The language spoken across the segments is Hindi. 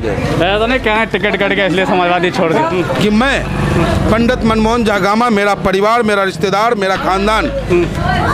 ऐसा नहीं क्या टिकट कट के इसलिए समाजवादी छोड़ दी कि मैं पंडित मनमोहन जागामा, मेरा परिवार, मेरा रिश्तेदार, मेरा खानदान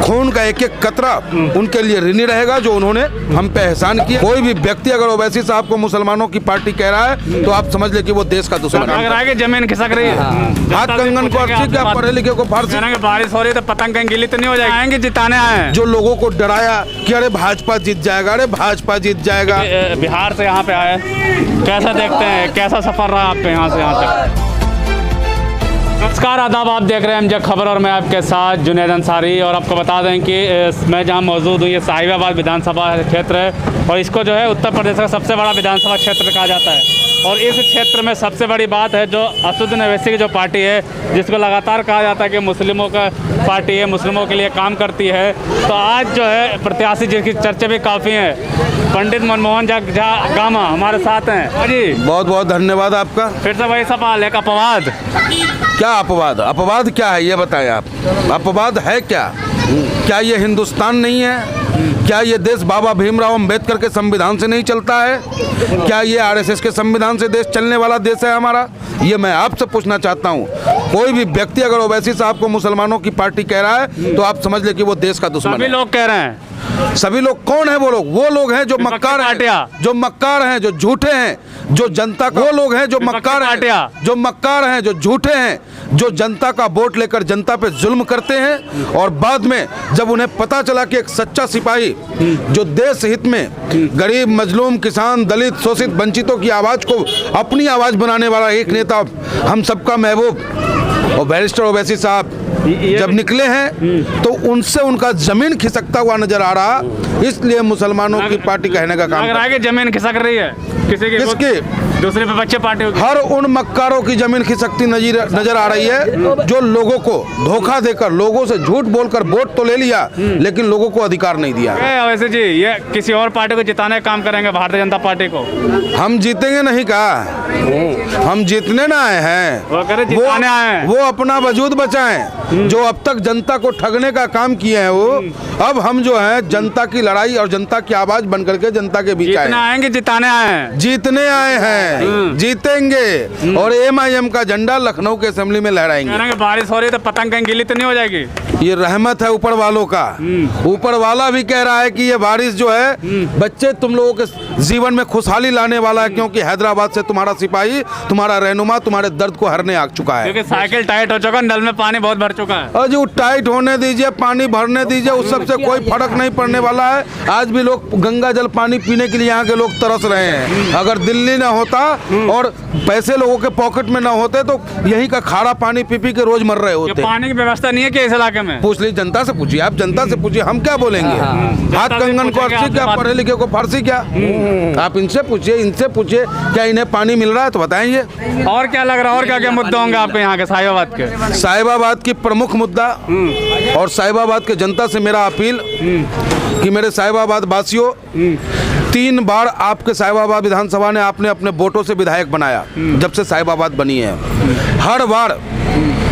खून का एक एक कतरा उनके लिए ऋणी रहेगा जो उन्होंने हम पे एहसान किया। कोई भी व्यक्ति अगर ओवैसी साहब को मुसलमानों की पार्टी कह रहा है तो आप समझ ले कि वो देश का दुश्मन है। अगर आगे जमीन खिसक रही है, हाथ कंगन को अर्जी क्या, पढ़े लिखे को फारसी। बारिश हो रही है तो पतंग कहीं गिली तो नहीं हो जाएगी। आएंगे जिताने आए जो लोगों को डराया कि अरे भाजपा जीत जाएगा, अरे भाजपा जीत जाएगा। बिहार से यहाँ पे आए, कैसा देखते हैं, कैसा सफर रहा आपका यहाँ से यहाँ तक? नमस्कार, आदाब, आप देख रहे हैं एमजे खबर और मैं आपके साथ जुनैद अंसारी। और आपको बता दें कि मैं जहां मौजूद हूं ये साहिबाबाद विधानसभा क्षेत्र है और इसको जो है उत्तर प्रदेश का सबसे बड़ा विधानसभा क्षेत्र कहा जाता है। और इस क्षेत्र में सबसे बड़ी बात है जो असदुद्दीन ओवैसी की जो पार्टी है, जिसको लगातार कहा जाता है कि मुस्लिमों का पार्टी है, मुस्लिमों के लिए काम करती है। तो आज जो है प्रत्याशी जिसकी चर्चा भी काफ़ी है, पंडित मनमोहन जागामा हमारे साथ हैं। जी बहुत बहुत धन्यवाद आपका। फिर से वही सवाल है, अपवाद क्या अपवाद? अपवाद क्या है ये बताएं आप। अपवाद है क्या? क्या ये हिंदुस्तान नहीं है? क्या ये देश बाबा भीमराव अंबेडकर के संविधान से नहीं चलता है? क्या ये आरएसएस के संविधान से देश चलने वाला देश है हमारा? ये मैं आपसे पूछना चाहता हूँ। कोई भी व्यक्ति अगर ओवैसी साहब को मुसलमानों की पार्टी कह रहा है तो आप समझ ले कि वो देश का दुश्मन है। सभी लोग कह रहे हैं। सभी लोग कौन है? वो लोग हैं जो मक्कार हैं, जो मक्कार हैं, जो झूठे हैं, जो जनता का, वो लोग हैं जो मक्कार हैं, जो मक्कार हैं, जो झूठे हैं, जो जनता का वोट लेकर जनता पे जुल्म करते हैं। और बाद में जब उन्हें पता चला कि एक सच्चा सिपाही जो देश हित में गरीब, मजलूम, किसान, दलित, शोषित, वंचितों की आवाज को अपनी आवाज बनाने वाला एक नेता, हम सबका महबूब और बैरिस्टर ओवैसी साहब जब निकले हैं तो उनसे उनका जमीन खिसकता हुआ नजर आ रहा, इसलिए मुसलमानों की पार्टी कहने का काम। अगर आगे जमीन खिसक रही है किसकी? दूसरे पे बच्चे पार्टी होगी। हर उन मक्कारों की जमीन खिसकती नजर आ रही है जो लोगों को धोखा देकर, लोगों से झूठ बोलकर वोट तो ले लिया लेकिन लोगों को अधिकार नहीं दिया। वैसे जी ये किसी और पार्टी को जिताने का काम करेंगे, भारतीय जनता पार्टी को? हम जीतेंगे नहीं कहा, हम जीतने ना आए हैं, वो अपना वजूद बचाएं। जो अब तक जनता को ठगने का काम किए हैं वो अब हम जो है जनता की लड़ाई और जनता की आवाज बन करके जनता के बीच आएंगे, जिताने आए हैं, जीतने आए हैं, जीतेंगे और एमआईएम का झंडा लखनऊ के असेंबली में लहराएंगे। बारिश हो रही है तो पतंग कहीं गिली तो नहीं हो जाएगी? ये रहमत है ऊपर वालों का। ऊपर वाला भी कह रहा है कि ये बारिश जो है बच्चे तुम लोगों के जीवन में खुशहाली लाने वाला है, क्योंकि हैदराबाद से तुम्हारा सिपाही, तुम्हारा रहनुमा तुम्हारे दर्द को हरने आ चुका है। क्योंकि साइकिल टाइट हो चुका, नल में पानी बहुत भर चुका है। और जो टाइट होने दीजिए, पानी भरने दीजिए, उस सबसे कोई फर्क नहीं पड़ने वाला है। आज भी लोग गंगा जल पानी पीने के लिए यहाँ के लोग तरस रहे हैं। अगर दिल्ली ना होता और पैसे लोगों के पॉकेट में ना होते तो यहीं का खारा पानी पी पी के रोज मर रहे होते। पानी की व्यवस्था नहीं है क्या इस इलाके में? पूछ लीजिए, जनता से पूछिए, आप जनता से पूछिए, हम क्या बोलेंगे? हाथ कंगन को अर्जी क्या, पढ़े लिखे को फारसी क्या? आप इनसे पूछिए, इनसे पूछिए क्या इन्हें पानी मिल रहा है तो बताएंगे। और क्या लग रहा है, और क्या क्या मुद्दे होंगे आपके यहाँ के साहिबाबाद के? साहिबाबाद की प्रमुख मुद्दा और साहिबाबाद के जनता से मेरा अपील कि मेरे साहिबाबाद वासियों, 3 बार आपके साहिबाबाद विधानसभा ने आपने अपने वोटों से विधायक बनाया जब से साहिबाबाद बनी है। हर बार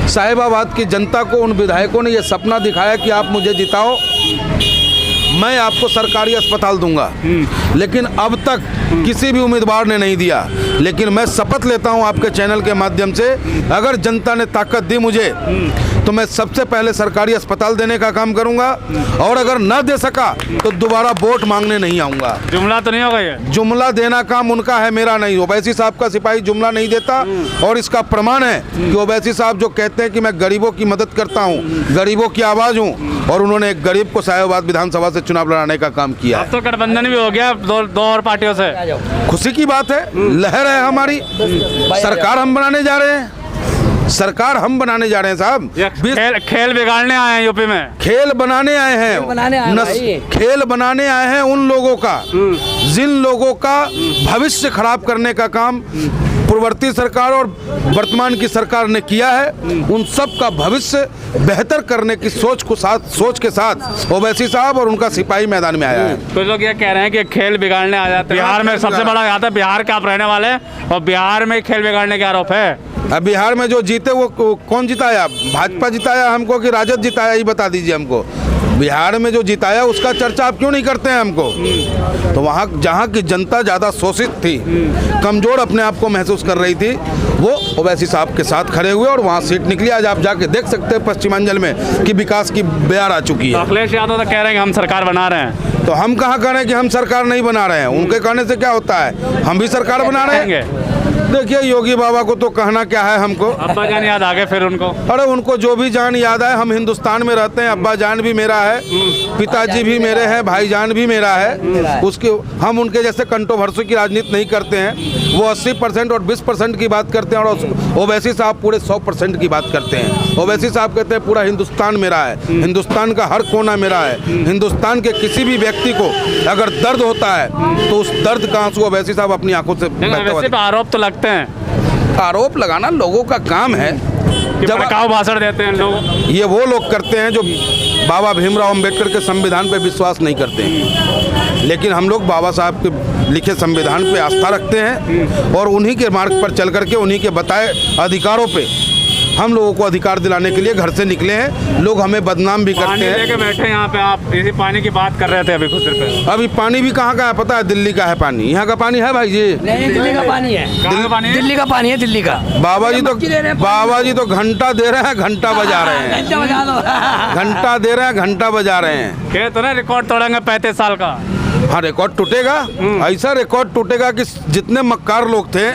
साहिबाबाद की जनता को उन विधायकों ने ये सपना दिखाया कि आप मुझे जिताओ, मैं आपको सरकारी अस्पताल दूंगा, लेकिन अब तक किसी भी उम्मीदवार ने नहीं दिया। लेकिन मैं शपथ लेता हूं आपके चैनल के माध्यम से, अगर जनता ने ताकत दी मुझे तो मैं सबसे पहले सरकारी अस्पताल देने का काम करूंगा, और अगर न दे सका तो दोबारा वोट मांगने नहीं आऊंगा। जुमला तो नहीं होगा ये? जुमला देना काम उनका है, मेरा नहीं। ओवैसी साहब का सिपाही जुमला नहीं देता, और इसका प्रमाण है कि ओवैसी साहब जो कहते हैं कि मैं गरीबों की मदद करता हूँ, गरीबों की आवाज हूँ, और उन्होंने एक गरीब को साहिबाबाद विधानसभा से चुनाव लड़ाने का काम किया। अब तो गठबंधन भी हो गया दो और पार्टियों से। खुशी की बात है, लहर है हमारी, सरकार हम बनाने जा रहे हैं, सरकार हम बनाने जा रहे हैं साहब। खेल बिगाड़ने आए हैं यूपी में, खेल बनाने आए हैं, खेल बनाने आए हैं उन लोगों का जिन लोगों का भविष्य खराब करने का काम पूर्ववर्ती सरकार और वर्तमान की सरकार ने किया है। उन सब का भविष्य बेहतर करने की सोच के साथ ओवैसी साहब और उनका सिपाही मैदान में आया है। कुछ लोग ये कह रहे हैं कि खेल बिगाड़ने आ जाते हैं। बिहार में सबसे बड़ा आता है, बिहार के आप रहने वाले हैं और बिहार में खेल बिगाड़ने के आरोप है। अब बिहार में जो जीते वो कौन जिताया? भाजपा जिताया हमको कि राजद जिताया, ये बता दीजिए हमको। बिहार में जो जिताया उसका चर्चा आप क्यों नहीं करते हैं हमको? तो वहाँ जहाँ की जनता ज़्यादा शोषित थी, कमज़ोर अपने आप को महसूस कर रही थी, वो ओवैसी साहब के साथ खड़े हुए और वहाँ सीट निकली। आज आप जाके देख सकते हैं पश्चिमांचल में कि विकास की बयार आ चुकी है। अखिलेश यादव तो कह रहे हैं कि हम सरकार बना रहे हैं। तो हम कहाँ कह रहे हैं कि हम सरकार नहीं बना रहे हैं? उनके कहने से क्या होता है? हम भी सरकार बना रहे हैं। देखिए योगी बाबा को तो कहना क्या है हमको। अब्बा जान याद आ गए फिर उनको? अरे उनको जो भी जान याद आए, हम हिंदुस्तान में रहते हैं। अब्बा जान भी मेरा है, पिताजी भी मेरे हैं, भाईजान भी मेरा है। उसके हम उनके जैसे कंट्रोवर्सी की राजनीति नहीं करते हैं। वो 80% और 20% की बात करते हैं और ओवैसी साहब पूरे 100% की बात करते हैं। ओवैसी साहब कहते हैं पूरा हिंदुस्तान मेरा है, हिंदुस्तान का हर कोना मेरा है। हिंदुस्तान के किसी भी व्यक्ति को अगर दर्द होता है तो उस दर्द का आंसू ओवैसी साहब अपनी आंखों से आरोप तो लगते हैं। आरोप लगाना लोगों का काम है। जब भाषण देते हैं लोग, ये वो लोग करते हैं जो बाबा भीमराव अंबेडकर के संविधान पे विश्वास नहीं करते हैं। लेकिन हम लोग बाबा साहब के लिखे संविधान पे आस्था रखते हैं और उन्हीं के मार्ग पर चल करके उन्हीं के बताए अधिकारों पे हम लोगों को अधिकार दिलाने के लिए घर से निकले हैं। लोग हमें बदनाम भी करते हैं। लेके बैठे यहाँ पे, आप इसी पानी की बात कर रहे थे अभी कुछ देर पहले। अभी पानी भी कहाँ का है पता है? दिल्ली का है पानी। यहाँ का पानी है भाई जी? नहीं, दिल्ली का पानी है। दिल्ली का पानी है, दिल्ली का। बाबा जी तो घंटा दे रहे हैं, घंटा बजा रहे हैं। घंटा दे रहे हैं, घंटा बजा रहे हैं। कह तो ना रिकॉर्ड तोड़ेंगे 35 साल का। हाँ, रिकॉर्ड टूटेगा। ऐसा रिकॉर्ड टूटेगा कि जितने मक्कार लोग थे,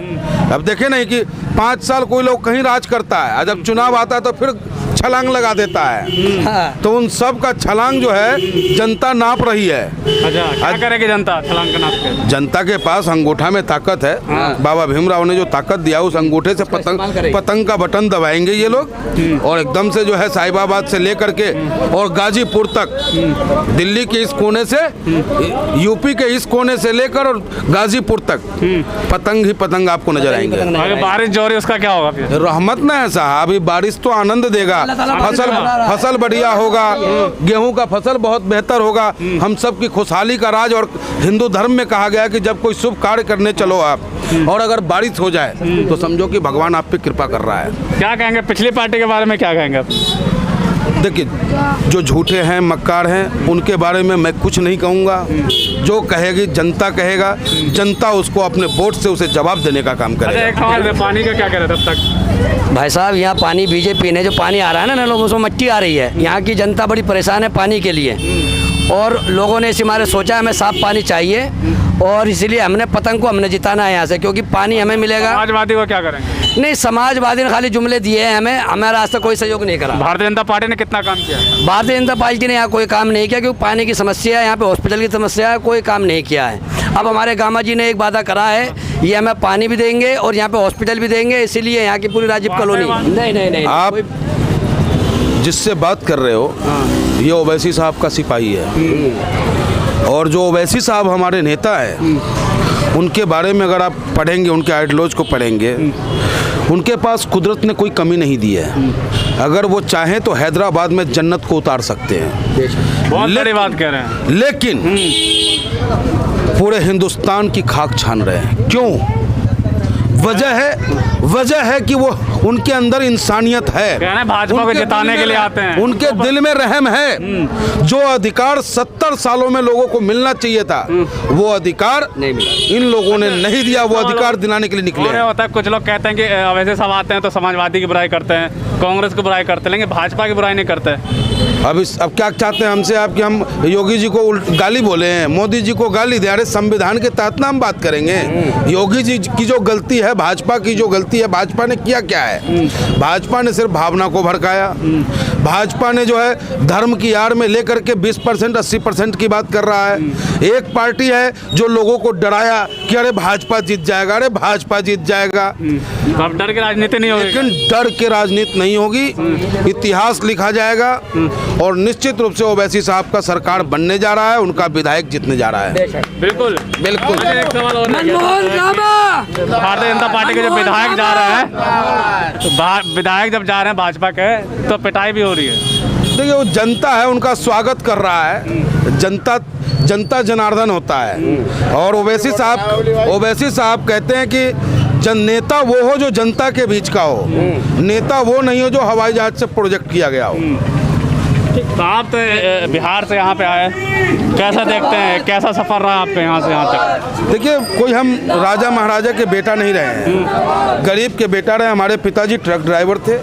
अब देखे नहीं कि 5 साल कोई लोग कहीं राज करता है, जब चुनाव आता है तो फिर छलांग लगा देता है। तो उन सब का छलांग जो है जनता नाप रही है। अच्छा, क्या करेगी जनता छलांग का नाप के? जनता के पास अंगूठा में ताकत है। बाबा भीमराव ने जो ताकत दिया उस अंगूठे से पतंग का बटन दबाएंगे ये लोग और एकदम से जो है साहिबाबाद से लेकर के और गाजीपुर तक, दिल्ली के इस कोने से, यूपी के इस कोने से लेकर और गाजीपुर तक पतंग ही पतंग आपको नजर आएंगे। अगर बारिश जो हो रही है उसका क्या होगा फिर? रहमत ना है साहब, अभी बारिश तो आनंद देगा। फसल बढ़िया होगा, गेहूं का फसल बहुत बेहतर होगा। हम सब की खुशहाली का राज। और हिंदू धर्म में कहा गया कि जब कोई शुभ कार्य करने चलो आप और अगर बारिश हो जाए तो समझो कि भगवान आप पे कृपा कर रहा है। क्या कहेंगे पिछली पार्टी के बारे में, क्या कहेंगे आप? देखिए, जो झूठे हैं, मक्कार हैं, उनके बारे में मैं कुछ नहीं कहूँगा। जो कहेगी जनता कहेगा, जनता उसको अपने वोट से उसे जवाब देने का काम करेगा। अच्छा, एक सवाल है, पानी का क्या कह रहे थे अब तक? भाई साहब, यहाँ पानी बीजेपी ने जो पानी आ रहा है ना लोगों से मट्टी आ रही है। यहाँ की जनता बड़ी परेशान है पानी के लिए और लोगों ने इसी मारे सोचा हमें साफ पानी चाहिए और इसीलिए हमने पतंग को हमने जिताना है यहाँ से, क्योंकि पानी हमें मिलेगा। समाजवादी को क्या करेंगे? नहीं, समाजवादी ने खाली जुमले दिए हैं हमें, हमारा आज तक कोई सहयोग नहीं करा। भारतीय जनता पार्टी ने कितना काम किया? भारतीय जनता पार्टी ने यहाँ कोई काम नहीं किया, क्योंकि पानी की समस्या है, यहाँ पे हॉस्पिटल की समस्या है, कोई काम नहीं किया है। अब हमारे गामा जी ने एक वादा करा है, ये हमें पानी भी देंगे और यहाँ पे हॉस्पिटल भी देंगे, इसीलिए यहाँ की पूरी राजीव कॉलोनी। नहीं, आप जिससे बात कर रहे हो ये ओवैसी साहब का सिपाही है और जो ओवैसी साहब हमारे नेता है उनके बारे में अगर आप पढ़ेंगे, उनके आइडियोलॉजी को पढ़ेंगे, उनके पास कुदरत ने कोई कमी नहीं दी है। अगर वो चाहें तो हैदराबाद में जन्नत को उतार सकते हैं। बहुत बड़ी बात कह रहे हैं। लेकिन पूरे हिंदुस्तान की खाक छान रहे हैं। क्यों? वजह है कि वो उनके अंदर इंसानियत है। भाजपा को जिताने के लिए आते हैं, उनके दिल में रहम है। जो अधिकार 70 सालों में लोगों को मिलना चाहिए था वो अधिकार इन लोगों ने नहीं दिया। वो अधिकार दिलाने के लिए निकले हैं। होता है, कुछ लोग कहते हैं कि वैसे सब आते हैं तो समाजवादी की बुराई करते हैं, कांग्रेस की बुराई करते हैं, लेकिन भाजपा की बुराई नहीं करते। अब क्या चाहते हैं हमसे आप कि हम योगी जी को गाली बोले हैं, मोदी जी को गाली दे? अरे संविधान के तहत ना हम बात करेंगे। योगी जी की जो गलती है, भाजपा की जो गलती है, भाजपा ने किया क्या है? भाजपा ने सिर्फ भावना को भड़काया। भाजपा ने जो है धर्म की आड़ में लेकर के 20% 80% की बात कर रहा है। एक पार्टी है जो लोगों को डराया कि अरे भाजपा जीत जाएगा, अरे भाजपा जीत जाएगा। अब डर की राजनीति नहीं होगी। लेकिन डर की राजनीति नहीं होगी, इतिहास लिखा जाएगा और निश्चित रूप से ओवैसी साहब का सरकार बनने जा रहा है, उनका विधायक जीतने जा रहा है। बिल्कुल बिल्कुल। एक सवाल और है, भारतीय जनता पार्टी के जो विधायक जा रहे हैं, विधायक जब जा रहे हैं भाजपा के, तो पिटाई भी हो रही है। देखिए, वो जनता है, उनका स्वागत कर रहा है। जनता जनार्दन होता है। और ओवैसी साहब कहते हैं कि नेता वो हो जो जनता के बीच का हो, नेता वो नहीं हो जो हवाई जहाज से प्रोजेक्ट किया गया हो। तो आप तो बिहार से यहाँ पे आए, कैसा देखते हैं, कैसा सफ़र रहा आपका यहाँ से यहाँ तक? देखिए, कोई हम राजा महाराजा के बेटा नहीं रहे हैं, गरीब के बेटा रहे। हमारे पिताजी ट्रक ड्राइवर थे।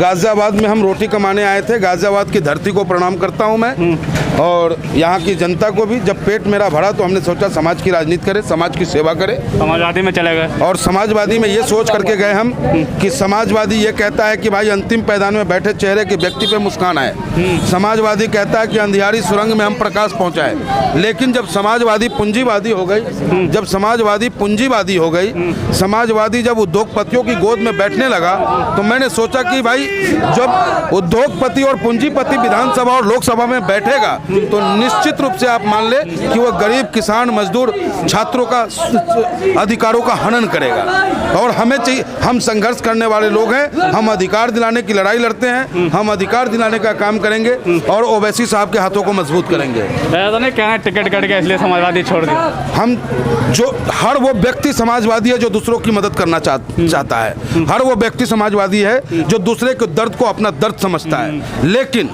गाज़ियाबाद में हम रोटी कमाने आए थे। गाज़ियाबाद की धरती को प्रणाम करता हूँ मैं, और यहाँ की जनता को भी। जब पेट मेरा भरा तो हमने सोचा समाज की राजनीति करें, समाज की सेवा करें। समाजवादी में चले गए, और समाजवादी में ये सोच करके गए हम कि समाजवादी ये कहता है कि भाई अंतिम पैदान में बैठे चेहरे के व्यक्ति पे मुस्कान आए। समाजवादी कहता है कि अंधियारी सुरंग में हम प्रकाश पहुंचाए। लेकिन जब समाजवादी पूंजीवादी हो गई, जब समाजवादी पूंजीवादी हो गई, समाजवादी जब उद्योगपतियों की गोद में बैठने लगा, तो मैंने सोचा कि भाई जब उद्योगपति और पूंजीपति विधानसभा और लोकसभा में बैठेगा तो निश्चित रूप से आप मान ले कि वह गरीब, किसान, मजदूर, छात्रों का अधिकारों का हनन करेगा। और हमें चाहिए, हम संघर्ष करने वाले लोग हैं, हम अधिकार दिलाने की लड़ाई लड़ते हैं, हम अधिकार दिलाने का काम करेंगे और ओवैसी साहब के हाथों को मजबूत करेंगे। ऐसा नहीं कहना टिकट कट गया इसलिए समाजवादी छोड़ दिया। हम जो हर वो व्यक्ति समाजवादी है जो दूसरों की मदद करना चाहता है। हर वो व्यक्ति समाजवादी है जो दूसरे के दर्द को अपना दर्द समझता है। लेकिन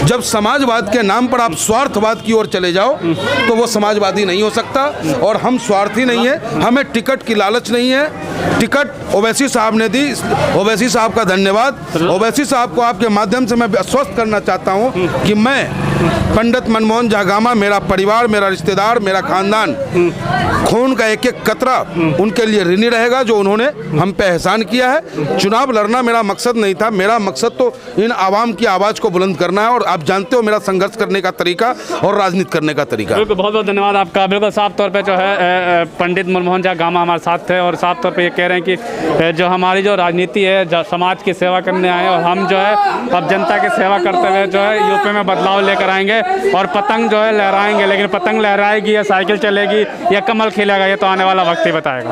जब समाजवाद के नाम पर आप स्वार्थवाद की ओर चले जाओ तो वो समाजवादी नहीं हो सकता। और हम स्वार्थी नहीं है, हमें टिकट की लालच नहीं है। टिकट ओवैसी साहब ने दी, ओवैसी साहब का धन्यवाद। ओवैसी साहब को आपके माध्यम से मैं आश्वस्त करना चाहता हूं कि मैं पंडित मनमोहन जागामा, मेरा परिवार, मेरा रिश्तेदार, मेरा खानदान, खून का एक एक कतरा उनके लिए ऋणी रहेगा जो उन्होंने हम पे एहसान किया है। चुनाव लड़ना मेरा मकसद नहीं था, मेरा मकसद तो इन आवाम की आवाज़ को बुलंद करना है। और आप जानते हो मेरा संघर्ष करने का तरीका और राजनीति करने का तरीका। बिल्कुल, बहुत बहुत धन्यवाद आपका। बिल्कुल साफ तौर पे जो है पंडित मनमोहन जागामा हमारे साथ थे और साफ तौर पे ये कह रहे हैं कि जो हमारी जो राजनीति है, जो समाज की सेवा करने आए और हम जो है अब जनता की सेवा करते हुए जो है यूपी में बदलाव लेकर आएंगे और पतंग जो है लहराएंगे। लेकिन पतंग लहराएगी या साइकिल चलेगी या कमल खिलेगा, ये तो आने वाला वक्त ही बताएगा।